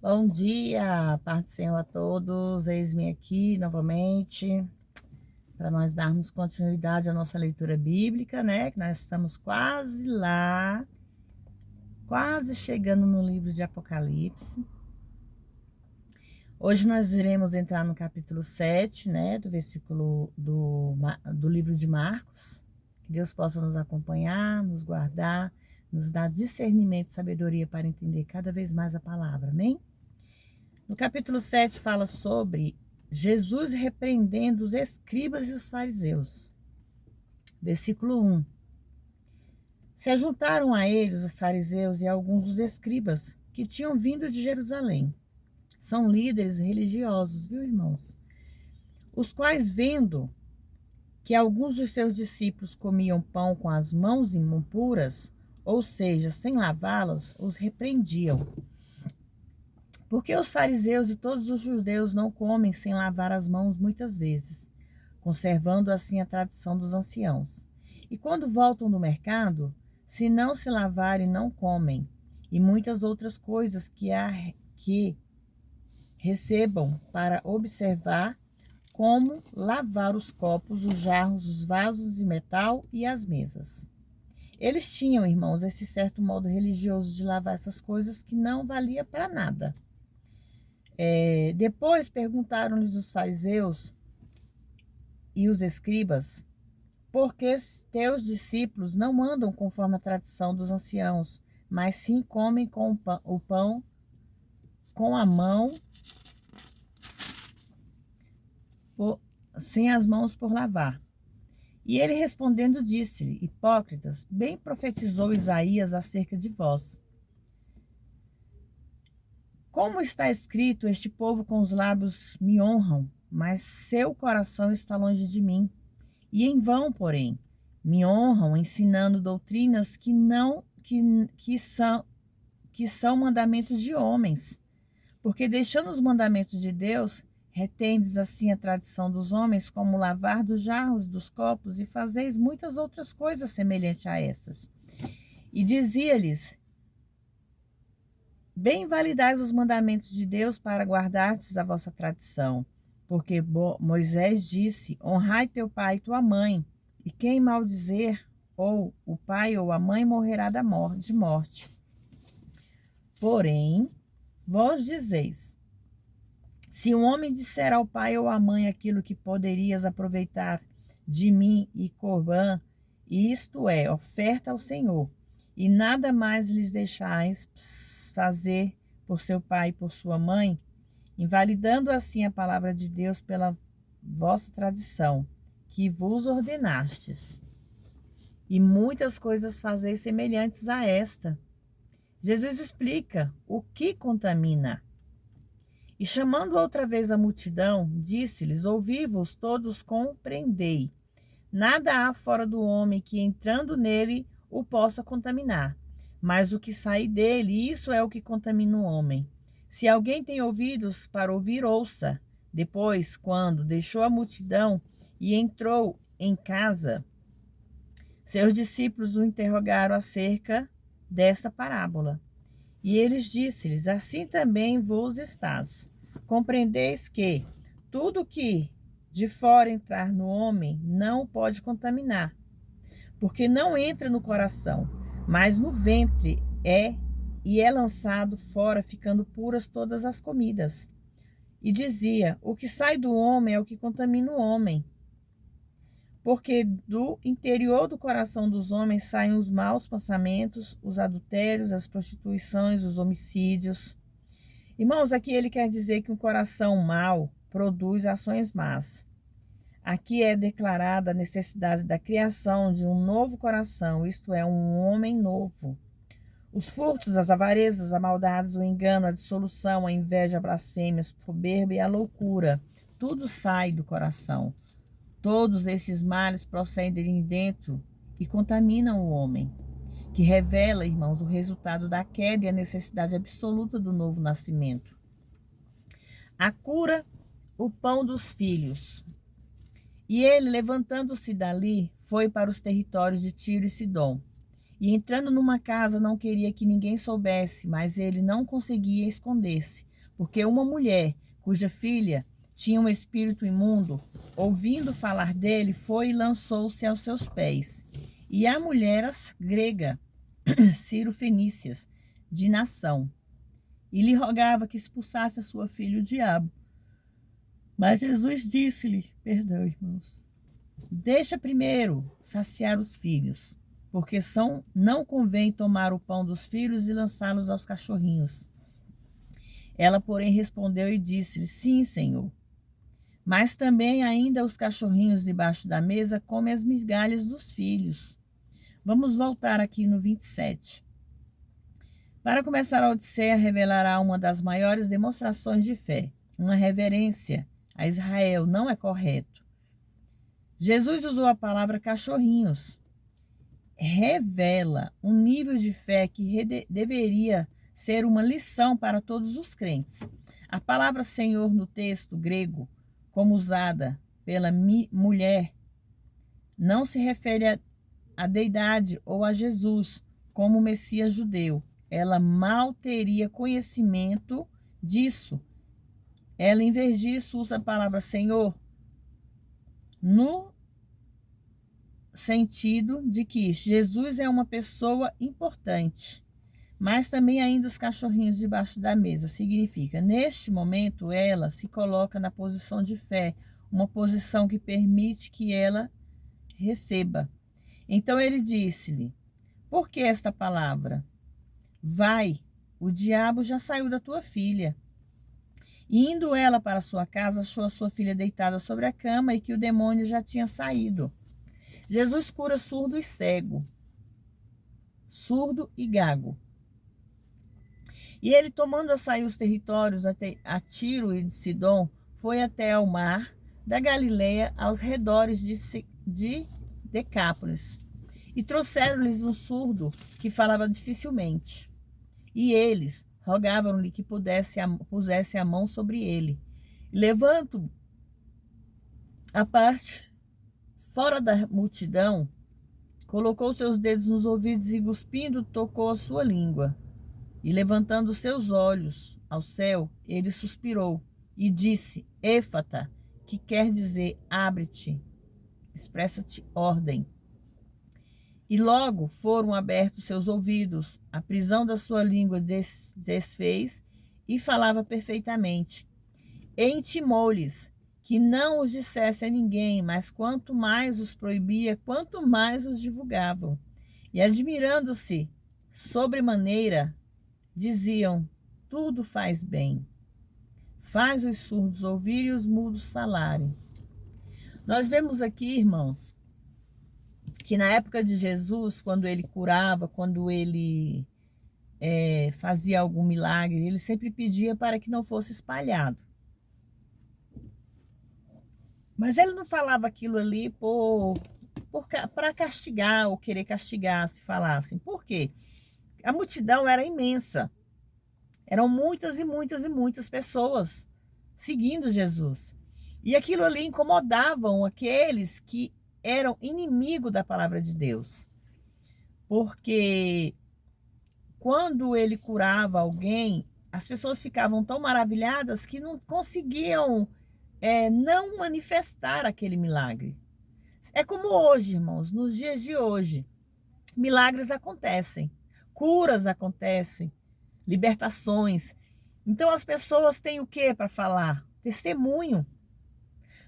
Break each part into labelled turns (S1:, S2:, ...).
S1: Bom dia, paz do Senhor a todos. Eis-me aqui novamente para nós darmos continuidade à nossa leitura bíblica, né? Que nós estamos quase lá, quase chegando no livro de Apocalipse. Hoje nós iremos entrar no capítulo 7, né? Do versículo do livro de Marcos. Que Deus possa nos acompanhar, nos guardar, nos dar discernimento e sabedoria para entender cada vez mais a palavra, amém? No capítulo 7 fala sobre Jesus repreendendo os escribas e os fariseus. Versículo 1. Se ajuntaram a ele os fariseus e alguns dos escribas que tinham vindo de Jerusalém. São líderes religiosos, viu, irmãos? Os quais, vendo que alguns dos seus discípulos comiam pão com as mãos impuras, ou seja, sem lavá-las, os repreendiam. Porque os fariseus e todos os judeus não comem sem lavar as mãos muitas vezes, conservando assim a tradição dos anciãos. E quando voltam do mercado, se não se lavarem, não comem, e muitas outras coisas que recebam para observar, como lavar os copos, os jarros, os vasos de metal e as mesas. Eles tinham, irmãos, esse certo modo religioso de lavar essas coisas que não valia para nada. Depois perguntaram-lhes os fariseus e os escribas, por que teus discípulos não andam conforme a tradição dos anciãos, mas sim comem com o pão com a mão, sem as mãos por lavar? E ele respondendo disse-lhe, hipócritas, bem profetizou Isaías acerca de vós. Como está escrito, este povo com os lábios me honram, mas seu coração está longe de mim. E em vão, porém, me honram ensinando doutrinas que são mandamentos de homens. Porque deixando os mandamentos de Deus, retendes assim a tradição dos homens, como o lavar dos jarros, dos copos, e fazeis muitas outras coisas semelhantes a essas. E dizia-lhes, bem validais os mandamentos de Deus para guardardes a vossa tradição. Porque Moisés disse, honrai teu pai e tua mãe, e quem maldizer, ou o pai ou a mãe, morrerá de morte. Porém, vós dizeis, se um homem disser ao pai ou à mãe aquilo que poderias aproveitar de mim e corbã, isto é, oferta ao Senhor, e nada mais lhes deixais fazer por seu pai e por sua mãe, invalidando assim a palavra de Deus pela vossa tradição, que vos ordenastes. E muitas coisas fazeis semelhantes a esta. Jesus explica o que contamina. E chamando outra vez a multidão, disse-lhes, ouvi-vos todos compreendei. Nada há fora do homem que, entrando nele, o possa contaminar. Mas o que sai dele, isso é o que contamina o homem. Se alguém tem ouvidos para ouvir, ouça. Depois, quando deixou a multidão e entrou em casa, seus discípulos o interrogaram acerca desta parábola. E eles disse-lhes, assim também vos estás. Compreendeis que tudo que de fora entrar no homem não o pode contaminar, porque não entra no coração, mas no ventre e é lançado fora, ficando puras todas as comidas. E dizia, o que sai do homem é o que contamina o homem, porque do interior do coração dos homens saem os maus pensamentos, os adultérios, as prostituições, os homicídios. Irmãos, aqui ele quer dizer que um coração mau produz ações más. Aqui é declarada a necessidade da criação de um novo coração, isto é, um homem novo. Os furtos, as avarezas, a maldade, o engano, a dissolução, a inveja, a blasfêmia, a soberba e a loucura, tudo sai do coração. Todos esses males procedem de dentro e contaminam o homem, que revela, irmãos, o resultado da queda e a necessidade absoluta do novo nascimento. A cura, o pão dos filhos. E ele, levantando-se dali, foi para os territórios de Tiro e Sidom. E entrando numa casa não queria que ninguém soubesse, mas ele não conseguia esconder-se, porque uma mulher cuja filha tinha um espírito imundo, ouvindo falar dele, foi e lançou-se aos seus pés. E a mulher grega, Ciro Fenícias, de nação, e lhe rogava que expulsasse a sua filha o diabo. Mas Jesus disse-lhe, perdão, irmãos, deixa primeiro saciar os filhos, porque não convém tomar o pão dos filhos e lançá-los aos cachorrinhos. Ela, porém, respondeu e disse-lhe, sim, Senhor, mas também ainda os cachorrinhos debaixo da mesa comem as migalhas dos filhos. Vamos voltar aqui no 27. Para começar, a Odisseia revelará uma das maiores demonstrações de fé, uma reverência a Israel. Não é correto. Jesus usou a palavra cachorrinhos. Revela um nível de fé que deveria ser uma lição para todos os crentes. A palavra Senhor no texto grego, como usada pela mulher, não se refere à deidade ou a Jesus como Messias judeu. Ela mal teria conhecimento disso. Ela, em vez disso, usa a palavra Senhor no sentido de que Jesus é uma pessoa importante, mas também ainda os cachorrinhos debaixo da mesa. Significa, neste momento, ela se coloca na posição de fé, uma posição que permite que ela receba. Então ele disse-lhe, por que esta palavra? Vai, o diabo já saiu da tua filha. E indo ela para sua casa, achou a sua filha deitada sobre a cama e que o demônio já tinha saído. Jesus cura surdo e cego, surdo e gago. E ele, tomando a sair os territórios a Tiro e de Sidom, foi até ao mar da Galileia, aos redores de Decápolis. E trouxeram-lhes um surdo que falava dificilmente. E eles rogavam-lhe que pusesse a mão sobre ele. Levando a parte fora da multidão, colocou seus dedos nos ouvidos e, cuspindo, tocou a sua língua. E levantando seus olhos ao céu, ele suspirou e disse, Éfata, que quer dizer, abre-te, expressa-te ordem. E logo foram abertos seus ouvidos, a prisão da sua língua desfez e falava perfeitamente. E intimou-lhes que não os dissesse a ninguém, mas quanto mais os proibia, quanto mais os divulgavam. E admirando-se sobremaneira, diziam, tudo faz bem. Faz os surdos ouvirem e os mudos falarem. Nós vemos aqui, irmãos, que na época de Jesus, quando ele curava, quando ele fazia algum milagre, ele sempre pedia para que não fosse espalhado. Mas ele não falava aquilo ali para castigar ou querer castigar, se falassem. Por quê? A multidão era imensa. Eram muitas e muitas e muitas pessoas seguindo Jesus. E aquilo ali incomodavam aqueles que eram inimigos da palavra de Deus. Porque quando ele curava alguém, as pessoas ficavam tão maravilhadas que não conseguiam não manifestar aquele milagre. É como hoje, irmãos, nos dias de hoje. Milagres acontecem, curas acontecem, libertações. Então as pessoas têm o que para falar? Testemunho.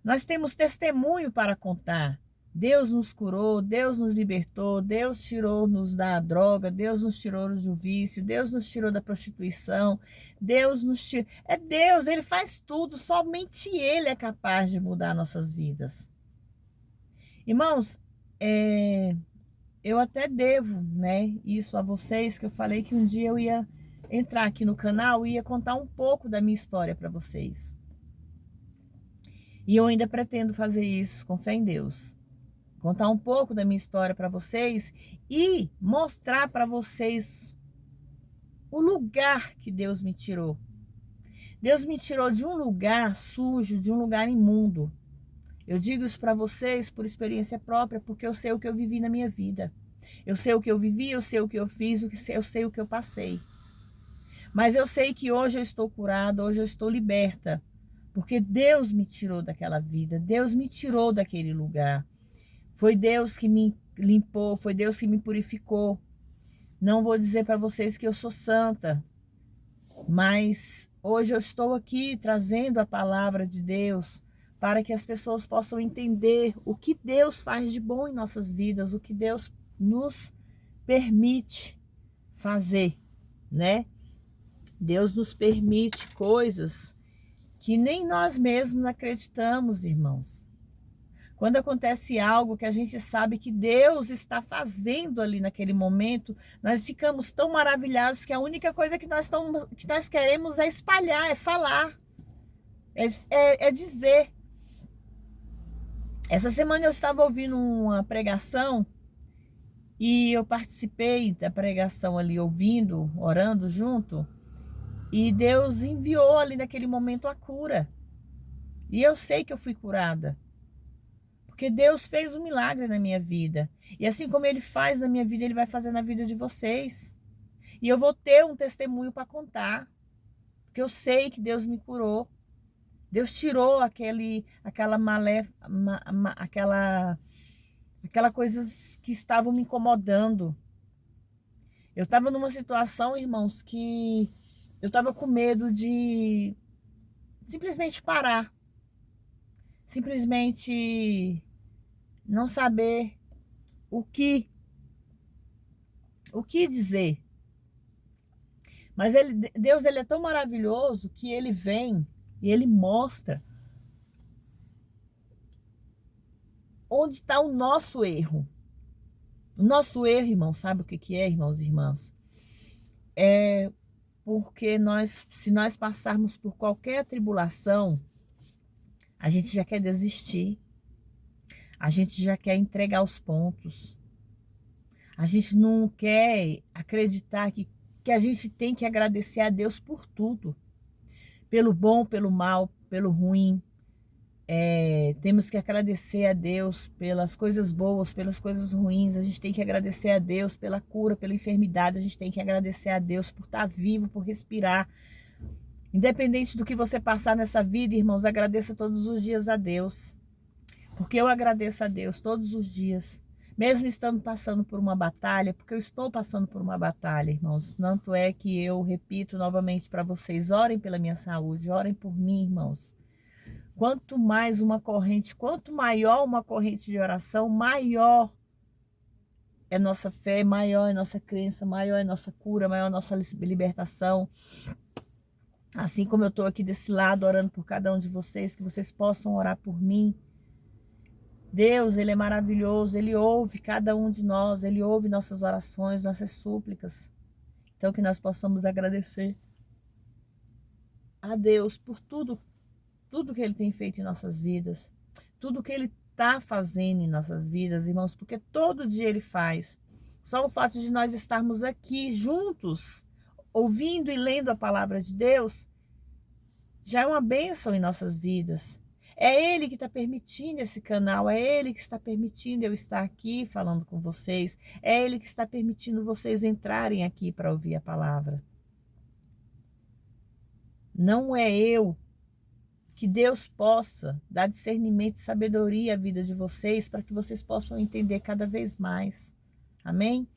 S1: Nós temos testemunho para contar. Deus nos curou, Deus nos libertou, Deus tirou-nos da droga, Deus nos tirou do vício, Deus nos tirou da prostituição, Deus nos tirou... É Deus, Ele faz tudo, somente Ele é capaz de mudar nossas vidas. Irmãos, eu até devo, isso a vocês, que eu falei que um dia eu ia entrar aqui no canal e ia contar um pouco da minha história para vocês. E eu ainda pretendo fazer isso com fé em Deus. Contar um pouco da minha história para vocês e mostrar para vocês o lugar que Deus me tirou. Deus me tirou de um lugar sujo, de um lugar imundo. Eu digo isso para vocês por experiência própria, porque eu sei o que eu vivi na minha vida. Eu sei o que eu vivi, eu sei o que eu fiz, eu sei o que eu passei. Mas eu sei que hoje eu estou curada, hoje eu estou liberta. Porque Deus me tirou daquela vida, Deus me tirou daquele lugar. Foi Deus que me limpou, foi Deus que me purificou. Não vou dizer para vocês que eu sou santa, mas hoje eu estou aqui trazendo a palavra de Deus para que as pessoas possam entender o que Deus faz de bom em nossas vidas, o que Deus nos permite fazer, né? Deus nos permite coisas que nem nós mesmos acreditamos, irmãos. Quando acontece algo que a gente sabe que Deus está fazendo ali naquele momento, nós ficamos tão maravilhados que a única coisa que nós queremos é espalhar, é falar, é dizer. Essa semana eu estava ouvindo uma pregação e eu participei da pregação ali, ouvindo, orando junto. E Deus enviou ali naquele momento a cura. E eu sei que eu fui curada. Porque Deus fez um milagre na minha vida. E assim como Ele faz na minha vida, Ele vai fazer na vida de vocês. E eu vou ter um testemunho para contar. Porque eu sei que Deus me curou. Deus tirou aquela coisas que estavam me incomodando. Eu estava numa situação, irmãos, que eu estava com medo de simplesmente parar. Simplesmente não saber o que dizer. Mas Deus ele é tão maravilhoso que Ele vem e Ele mostra onde está o nosso erro. O nosso erro, irmãos, sabe o que é, irmãos e irmãs? É porque se nós passarmos por qualquer tribulação, a gente já quer desistir. A gente já quer entregar os pontos. A gente não quer acreditar que a gente tem que agradecer a Deus por tudo. Pelo bom, pelo mal, pelo ruim. Temos que agradecer a Deus pelas coisas boas, pelas coisas ruins. A gente tem que agradecer a Deus pela cura, pela enfermidade. A gente tem que agradecer a Deus por estar vivo, por respirar. Independente do que você passar nessa vida, irmãos, agradeça todos os dias a Deus. Porque eu agradeço a Deus todos os dias. Mesmo estando passando por uma batalha, porque eu estou passando por uma batalha, irmãos. Tanto é que eu repito novamente para vocês, orem pela minha saúde, orem por mim, irmãos. Quanto maior uma corrente de oração, maior é nossa fé, maior é nossa crença, maior é nossa cura, maior é nossa libertação. Assim como eu estou aqui desse lado orando por cada um de vocês, que vocês possam orar por mim. Deus, Ele é maravilhoso, Ele ouve cada um de nós, Ele ouve nossas orações, nossas súplicas. Então que nós possamos agradecer a Deus por tudo que Ele tem feito em nossas vidas, tudo que Ele está fazendo em nossas vidas, irmãos, porque todo dia Ele faz. Só o fato de nós estarmos aqui juntos, ouvindo e lendo a palavra de Deus, já é uma bênção em nossas vidas. É Ele que está permitindo esse canal, é Ele que está permitindo eu estar aqui falando com vocês, é Ele que está permitindo vocês entrarem aqui para ouvir a palavra. Não é eu. Que Deus possa dar discernimento e sabedoria à vida de vocês para que vocês possam entender cada vez mais. Amém?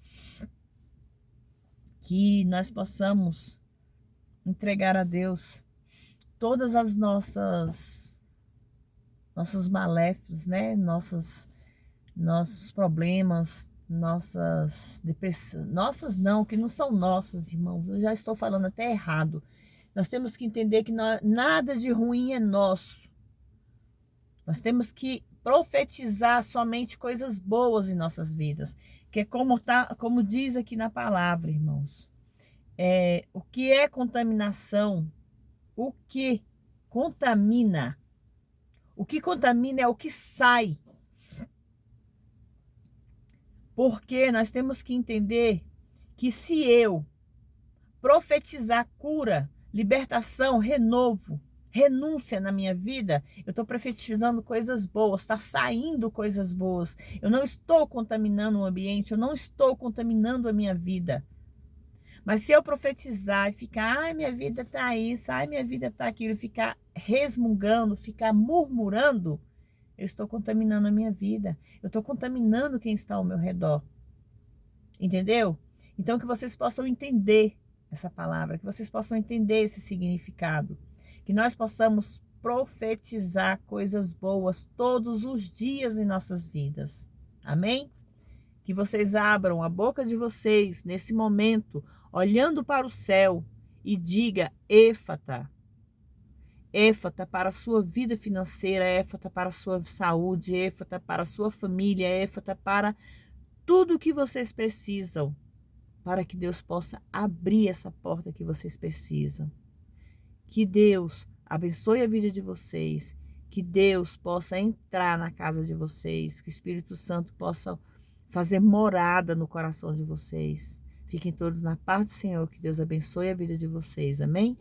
S1: Que nós possamos entregar a Deus todas as nossos maléficos, né? Nossos problemas, nossas depressões. Nossas não, que não são nossas, irmãos. Eu já estou falando até errado. Nós temos que entender que nada de ruim é nosso. Nós temos que profetizar somente coisas boas em nossas vidas. Que é como diz aqui na palavra, irmãos. O que é contaminação? O que contamina? O que contamina é o que sai. Porque nós temos que entender que se eu profetizar cura, libertação, renovo, renúncia na minha vida, eu estou profetizando coisas boas, está saindo coisas boas. Eu não estou contaminando o ambiente, eu não estou contaminando a minha vida. Mas se eu profetizar e ficar, ai, minha vida está isso, ai, minha vida está aquilo, ficar resmungando, ficar murmurando, eu estou contaminando a minha vida. Eu estou contaminando quem está ao meu redor. Entendeu? Então, que vocês possam entender essa palavra, que vocês possam entender esse significado, que nós possamos profetizar coisas boas todos os dias em nossas vidas. Amém? Que vocês abram a boca de vocês nesse momento, olhando para o céu e diga Éfata. Éfata para a sua vida financeira, Éfata para a sua saúde, Éfata para a sua família, Éfata para tudo o que vocês precisam, para que Deus possa abrir essa porta que vocês precisam. Que Deus abençoe a vida de vocês, que Deus possa entrar na casa de vocês, que o Espírito Santo possa fazer morada no coração de vocês. Fiquem todos na paz do Senhor, que Deus abençoe a vida de vocês. Amém?